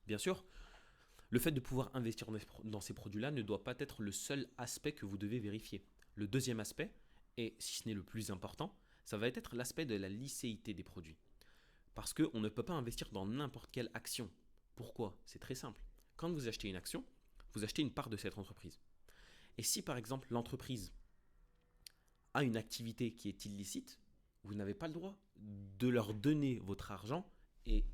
Bien sûr, le fait de pouvoir investir dans ces produits-là ne doit pas être le seul aspect que vous devez vérifier. Le deuxième aspect, et si ce n'est le plus important, ça va être l'aspect de la licéité des produits. Parce qu'on ne peut pas investir dans n'importe quelle action. Pourquoi? C'est très simple. Quand vous achetez une action, vous achetez une part de cette entreprise. Et si par exemple l'entreprise a une activité qui est illicite, vous n'avez pas le droit de leur donner votre argent et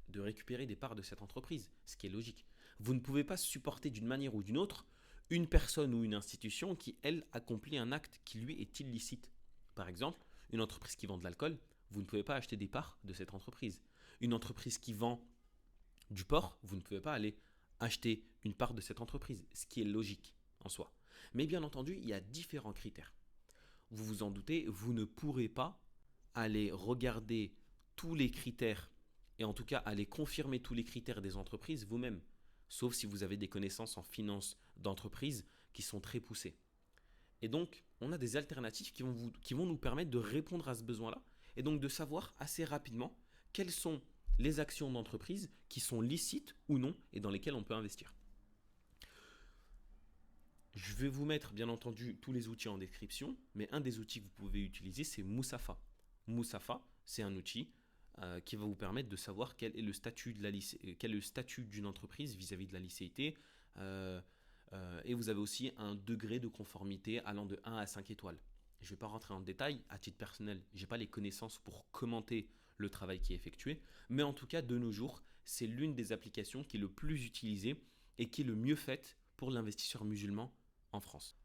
de récupérer des parts de cette entreprise, ce qui est logique. Vous ne pouvez pas supporter d'une manière ou d'une autre une personne ou une institution qui, elle, accomplit un acte qui, lui, est illicite. Par exemple, une entreprise qui vend de l'alcool, vous ne pouvez pas acheter des parts de cette entreprise. Une entreprise qui vend du porc, vous ne pouvez pas aller acheter une part de cette entreprise, ce qui est logique en soi. Mais bien entendu, il y a différents critères. Vous vous en doutez, vous ne pourrez pas aller regarder tous les critères et en tout cas aller confirmer tous les critères des entreprises vous-même, sauf si vous avez des connaissances en finance d'entreprise qui sont très poussées. Et donc, on a des alternatives qui vont nous permettre de répondre à ce besoin-là et donc de savoir assez rapidement quelles sont les actions d'entreprise qui sont licites ou non et dans lesquelles on peut investir. Je vais vous mettre bien entendu tous les outils en description, mais un des outils que vous pouvez utiliser, c'est Moussafa. Moussafa, c'est un outil qui va vous permettre de savoir quel est le statut quel est le statut d'une entreprise vis-à-vis de la licéité. Et vous avez aussi un degré de conformité allant de 1 à 5 étoiles. Je ne vais pas rentrer en détail, à titre personnel, je n'ai pas les connaissances pour commenter le travail qui est effectué, mais en tout cas, de nos jours, c'est l'une des applications qui est le plus utilisée et qui est le mieux faite pour l'investisseur musulman en France.